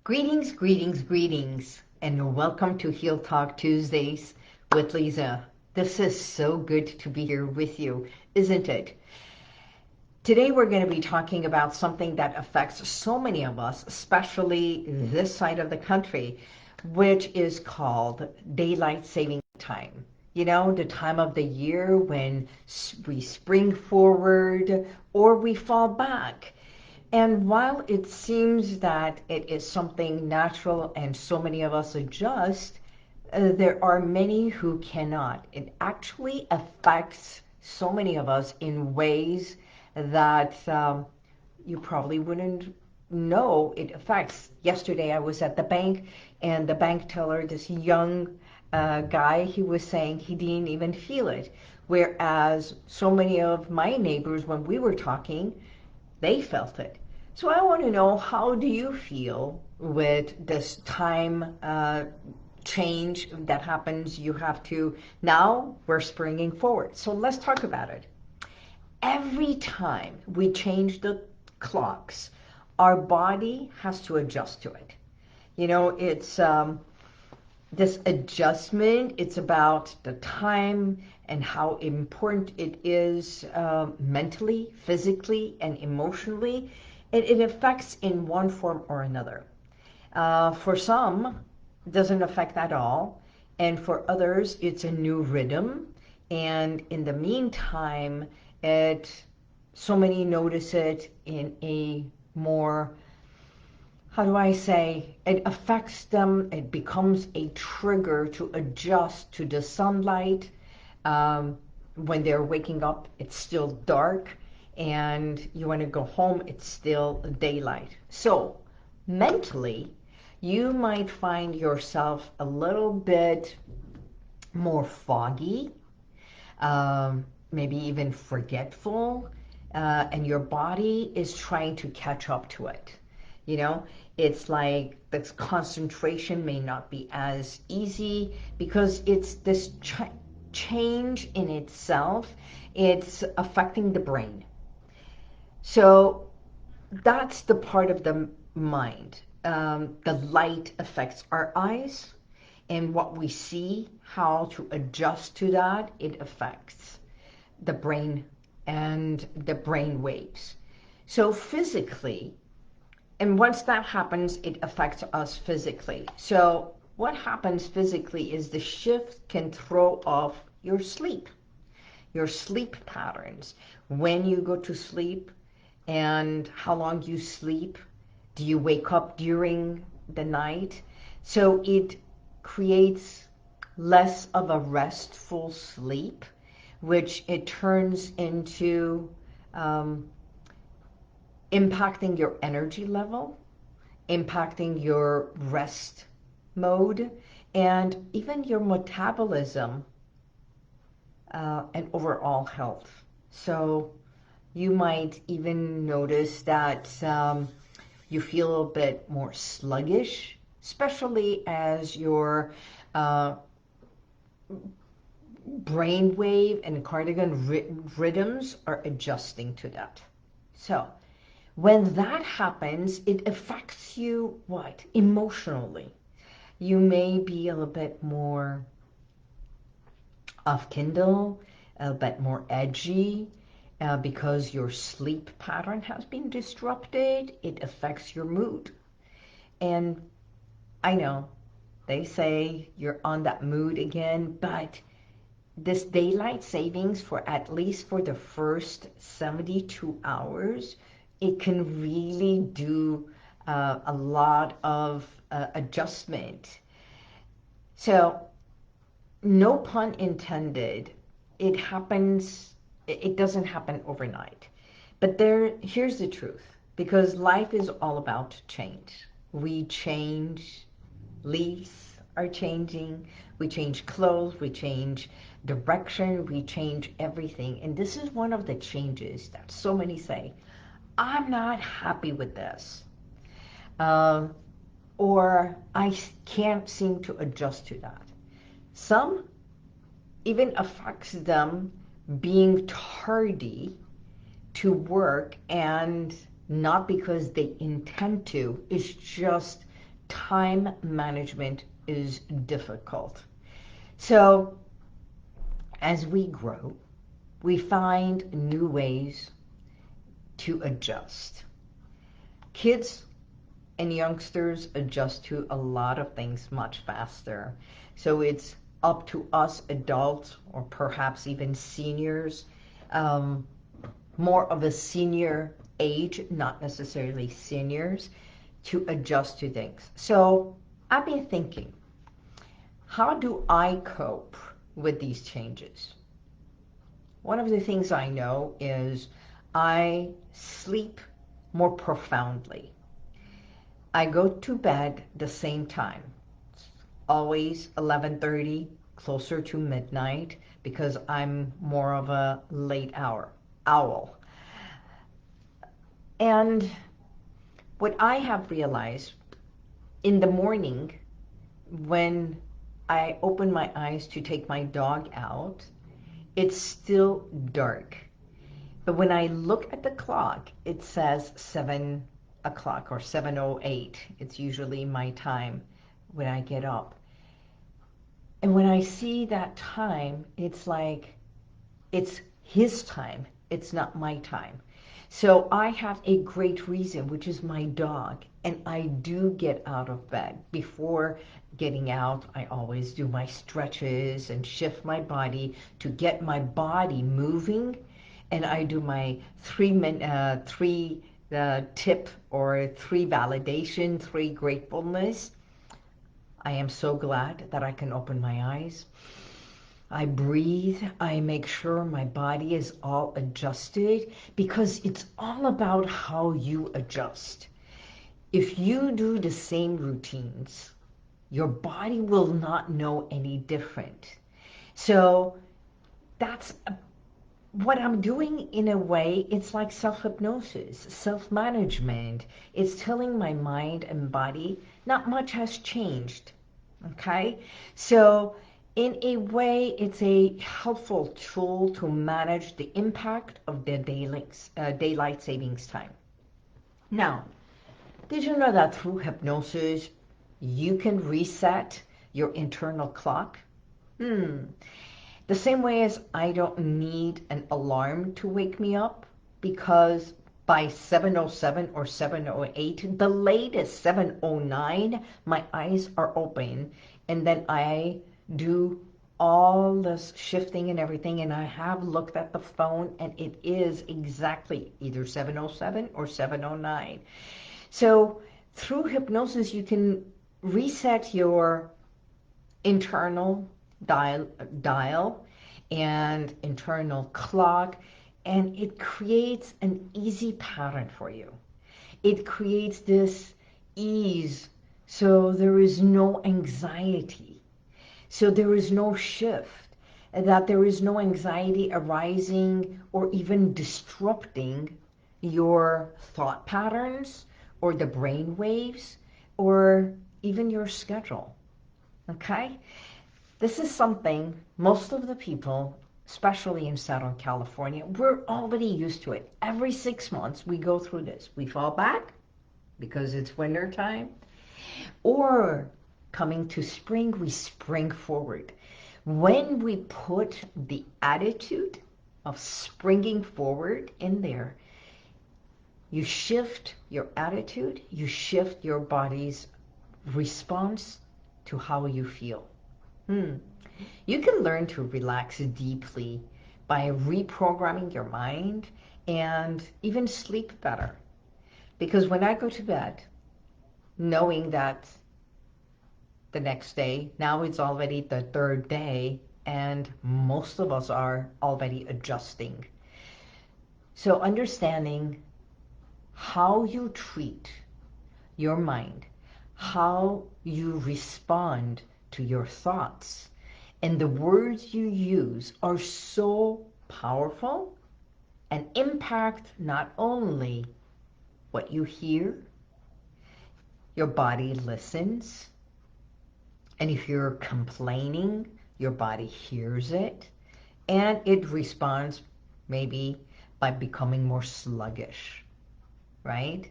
Greetings, greetings, greetings, and welcome to Heal Talk Tuesdays with Liza. This is so good to be here with you, isn't it? Today we're going to be talking about something that affects so many of us, especially this side of the country, which is called daylight saving time. You know, the time of the year when we spring forward or we fall back. And while it seems that it is something natural and so many of us adjust, there are many who cannot. It actually affects so many of us in ways that you probably wouldn't know it affects. Yesterday I was at the bank, and the bank teller, this young guy, he was saying he didn't even feel it. Whereas so many of my neighbors, when we were talking, they felt it. So I want to know, how do you feel with this time change that happens? You have to, now we're springing forward. So let's talk about it. Every time we change the clocks, our body has to adjust to it. You know, it's this adjustment, it's about the time and how important it is mentally, physically, and emotionally. It affects in one form or another. For some, it doesn't affect at all, and for others, it's a new rhythm. And in the meantime, so many notice it in a more, how do I say, it affects them. It becomes a trigger to adjust to the sunlight. When they're waking up, it's still dark, and you want to go home, it's still daylight. So mentally, you might find yourself a little bit more foggy, maybe even forgetful, and your body is trying to catch up to it. You know, it's like the concentration may not be as easy because it's this change in itself. It's affecting the brain. So that's the part of the mind. The light affects our eyes, and what we see, how to adjust to that, it affects the brain and the brain waves. So physically, and once that happens, it affects us physically. So what happens physically is the shift can throw off your sleep patterns. When you go to sleep and how long you sleep, do you wake up during the night? So it creates less of a restful sleep, which it turns into impacting your energy level, impacting your rest mode, and even your metabolism and overall health. So you might even notice that you feel a bit more sluggish, especially as your brainwave and cardigan rhythms are adjusting to that. So when that happens, it affects you, what? Emotionally. You may be a little bit more off Kindle, a bit more edgy, because your sleep pattern has been disrupted. It affects your mood. And I know they say you're on that mood again, but this daylight savings, for at least for the first 72 hours, it can really do a lot of adjustment. So no pun intended, it happens, it doesn't happen overnight. But here's the truth, because life is all about change. We change, leaves are changing, we change clothes, we change direction, we change everything. And this is one of the changes that so many say, I'm not happy with this. Or I can't seem to adjust to that. Some even affects them being tardy to work, and not because they intend to, it's just time management is difficult. So as we grow, we find new ways to adjust. Kids and youngsters adjust to a lot of things much faster. So it's up to us adults, or perhaps even seniors, more of a senior age, not necessarily seniors, to adjust to things. So I've been thinking, how do I cope with these changes? One of the things I know is I sleep more profoundly. I go to bed the same time, always 11:30, closer to midnight, because I'm more of a late owl. And what I have realized in the morning, when I open my eyes to take my dog out, it's still dark. But when I look at the clock, it says 7 o'clock or 7:08. It's usually my time when I get up. And when I see that time, it's like it's his time. It's not my time. So I have a great reason, which is my dog. And I do get out of bed. Before getting out, I always do my stretches and shift my body to get my body moving. And I do my three tip or 3 validation, 3 gratefulness. I am so glad that I can open my eyes. I breathe. I make sure my body is all adjusted, because it's all about how you adjust. If you do the same routines, your body will not know any different. So that's what I'm doing. In a way, it's like self-hypnosis, self-management. It's telling my mind and body not much has changed. Okay? So in a way, it's a helpful tool to manage the impact of the daylight savings time. Now, did you know that through hypnosis, you can reset your internal clock? The same way as I don't need an alarm to wake me up, because by 7:07 or 7:08, the latest 7:09, my eyes are open, and then I do all this shifting and everything, and I have looked at the phone, and it is exactly either 7:07 or 7:09. So through hypnosis, you can reset your internal dial and internal clock, and it creates an easy pattern for you. It creates this ease, so there is no anxiety. So there is no shift, that there is no anxiety arising or even disrupting your thought patterns or the brain waves or even your schedule. Okay? This is something most of the people, especially in Southern California, we're already used to it. Every 6 months we go through this. We fall back because it's winter time, or coming to spring, we spring forward. When we put the attitude of springing forward in there, you shift your attitude, you shift your body's response to how you feel. You can learn to relax deeply by reprogramming your mind and even sleep better. Because when I go to bed, knowing that the next day, now it's already the 3rd day, and most of us are already adjusting. So understanding how you treat your mind, how you respond to your thoughts, and the words you use are so powerful and impact not only what you hear, your body listens, and if you're complaining, your body hears it, and it responds maybe by becoming more sluggish, right?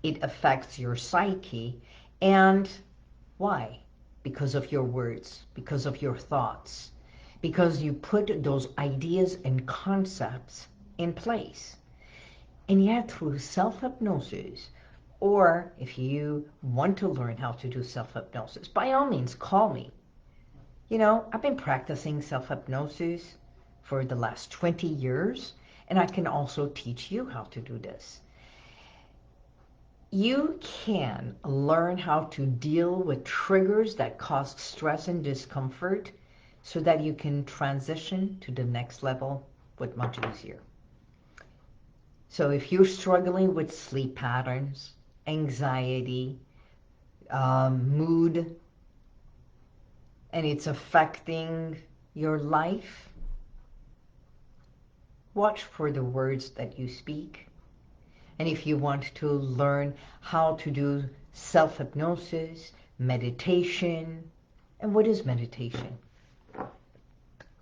It affects your psyche, And why? Because of your words, because of your thoughts, because you put those ideas and concepts in place. And yet through self-hypnosis, or if you want to learn how to do self-hypnosis, by all means, call me. You know, I've been practicing self-hypnosis for the last 20 years, and I can also teach you how to do this. You can learn how to deal with triggers that cause stress and discomfort so that you can transition to the next level with much easier. So if you're struggling with sleep patterns, anxiety, mood, and it's affecting your life, watch for the words that you speak. And if you want to learn how to do self-hypnosis, meditation, and what is meditation?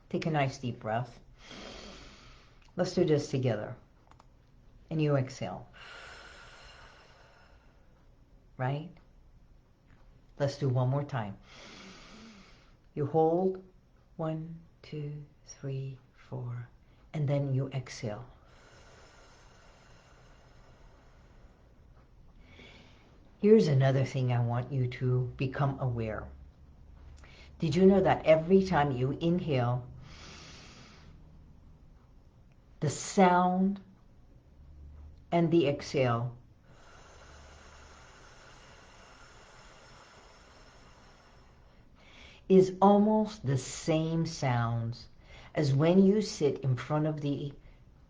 Take a nice deep breath. Let's do this together. And you exhale. Right? Let's do one more time. You hold, 1, 2, 3, 4, and then you exhale. Here's another thing I want you to become aware. Did you know that every time you inhale, the sound and the exhale is almost the same sounds as when you sit in front of the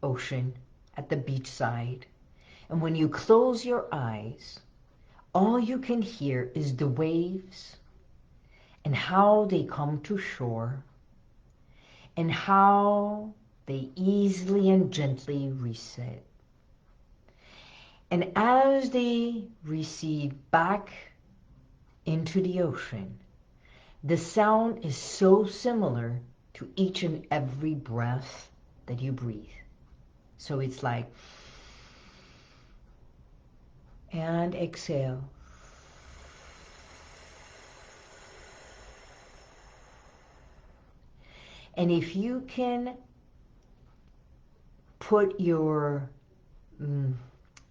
ocean at the beachside, and when you close your eyes, all you can hear is the waves and how they come to shore and how they easily and gently recede. And as they recede back into the ocean, the sound is so similar to each and every breath that you breathe. So it's like, and exhale. And if you can put your,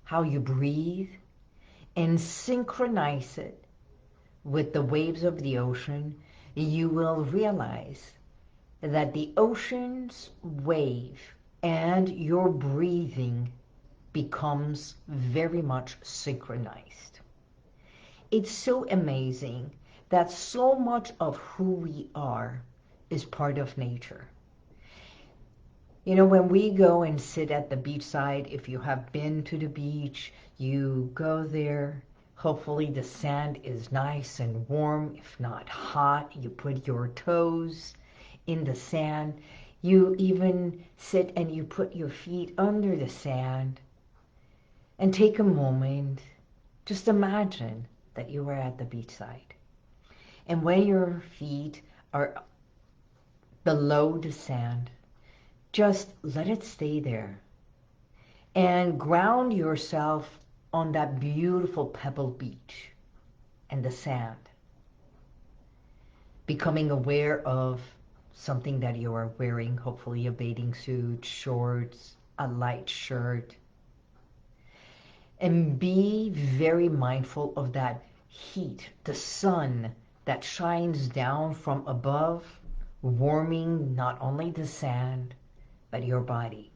how you breathe and synchronize it with the waves of the ocean, you will realize that the ocean's wave and your breathing becomes very much synchronized. It's so amazing that so much of who we are is part of nature. You know, when we go and sit at the beachside, if you have been to the beach, you go there. Hopefully the sand is nice and warm, if not hot. You put your toes in the sand. You even sit and you put your feet under the sand and take a moment. Just imagine that you were at the beachside. And when your feet are below the sand, just let it stay there and ground yourself on that beautiful pebble beach and the sand, becoming aware of something that you are wearing, hopefully a bathing suit, shorts, a light shirt, and be very mindful of that heat, the sun that shines down from above, warming not only the sand, but your body.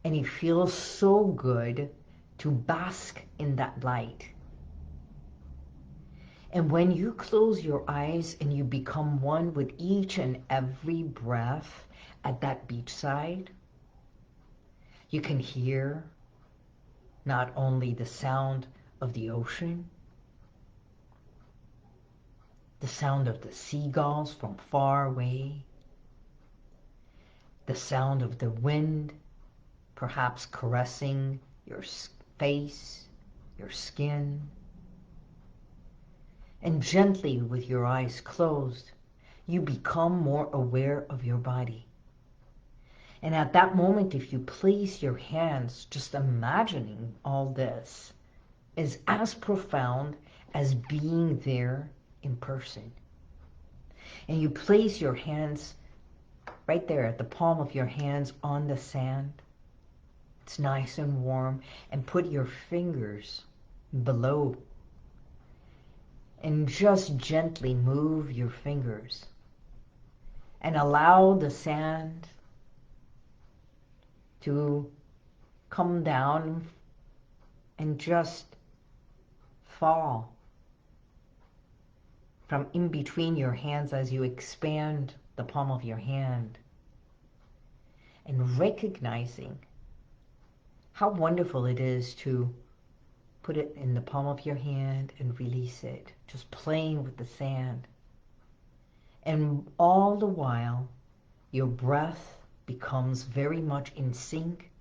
And it feels so good to bask in that light. And when you close your eyes and you become one with each and every breath at that beachside, you can hear not only the sound of the ocean, the sound of the seagulls from far away, the sound of the wind, perhaps caressing your face, your skin, and gently with your eyes closed, you become more aware of your body. And at that moment, if you place your hands, just imagining all this, is as profound as being there in person. And you place your hands right there at the palm of your hands on the sand. It's nice and warm, and put your fingers below and just gently move your fingers and allow the sand to come down and just fall from in between your hands as you expand the palm of your hand, and recognizing how wonderful it is to put it in the palm of your hand and release it, just playing with the sand. And all the while, your breath becomes very much in sync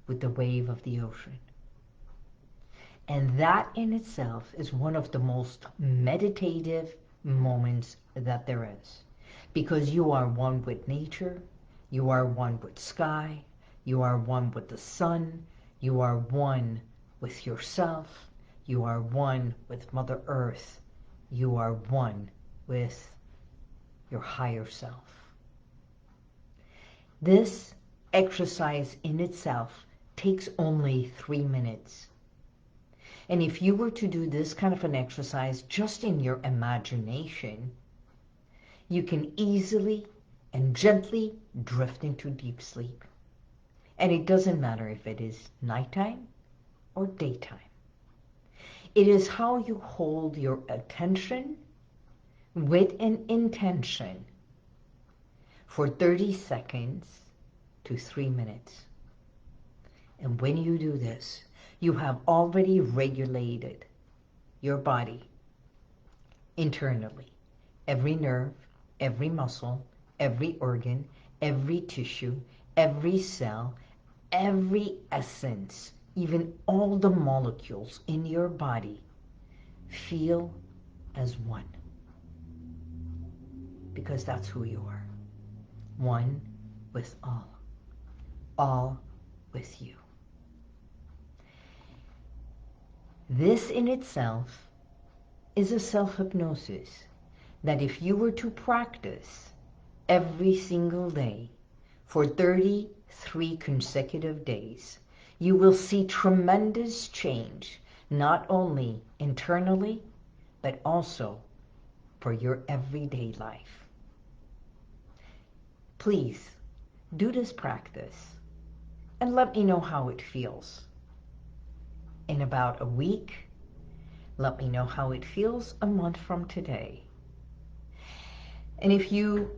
with the wave of the ocean. And that in itself is one of the most meditative moments that there is. Because you are one with nature, you are one with sky, you are one with the sun, you are one with yourself, you are one with Mother Earth, you are one with your higher self. This exercise in itself takes only 3 minutes. And if you were to do this kind of an exercise just in your imagination, you can easily and gently drift into deep sleep. And it doesn't matter if it is nighttime or daytime. It is how you hold your attention with an intention for 30 seconds to 3 minutes. And when you do this, you have already regulated your body internally. Every nerve, every muscle, every organ, every tissue, every cell, every essence, even all the molecules in your body feel as one. Because that's who you are. One with all with you. This in itself is a self-hypnosis that if you were to practice every single day for 33 consecutive days, you will see tremendous change, not only internally, but also for your everyday life. Please do this practice and let me know how it feels. In about a week, let me know how it feels a month from today. And if you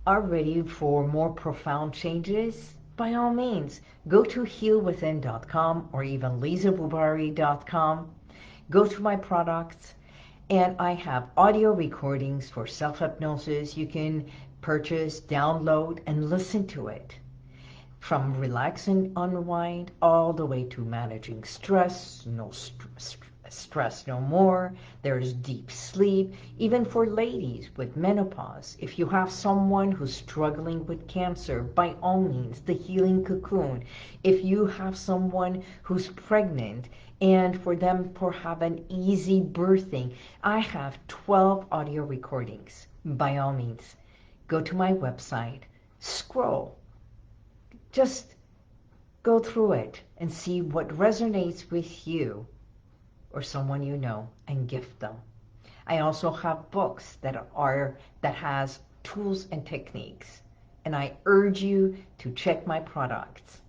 are ready for more profound changes, by all means, go to HealWithin.com or even LizaBoubari.com. Go to my products, and I have audio recordings for self-hypnosis. You can purchase, download, and listen to it. From relax and unwind all the way to managing stress, no stress no more. There's deep sleep, even for ladies with menopause. If you have someone who's struggling with cancer, by all means, the healing cocoon. If you have someone who's pregnant and for them to have an easy birthing, I have 12 audio recordings. By all means, go to my website, scroll. Just go through it and see what resonates with you or someone you know and gift them. I also have books that has tools and techniques, and I urge you to check my products.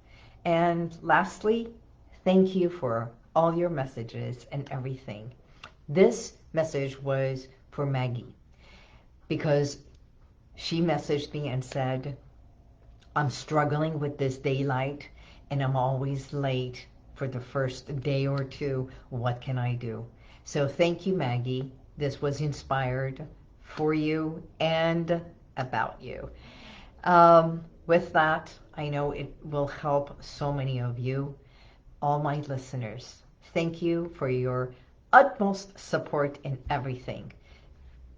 And lastly, thank you for all your messages and everything. This message was for Maggie because she messaged me and said, I'm struggling with this daylight and I'm always late for the first day or two. What can I do? So thank you, Maggie. This was inspired for you and about you. With that, I know it will help so many of you, all my listeners. Thank you for your utmost support in everything.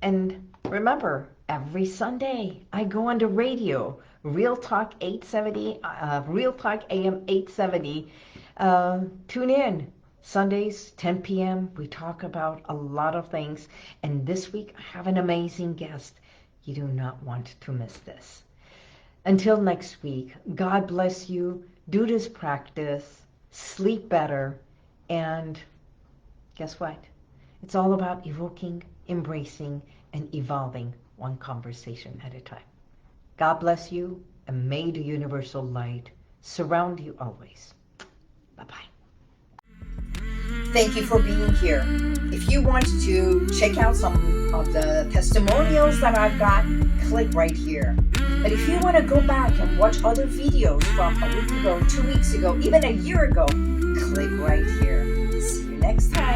And remember, every Sunday I go on the radio, Real Talk 870, Real Talk AM 870. Tune in. Sundays, 10 p.m., we talk about a lot of things. And this week, I have an amazing guest. You do not want to miss this. Until next week, God bless you. Do this practice. Sleep better. And guess what? It's all about evoking, embracing, and evolving one conversation at a time. God bless you, and may the universal light surround you always. Bye-bye. Thank you for being here. If you want to check out some of the testimonials that I've got, click right here. But if you want to go back and watch other videos from a week ago, 2 weeks ago, even a year ago, click right here. See you next time.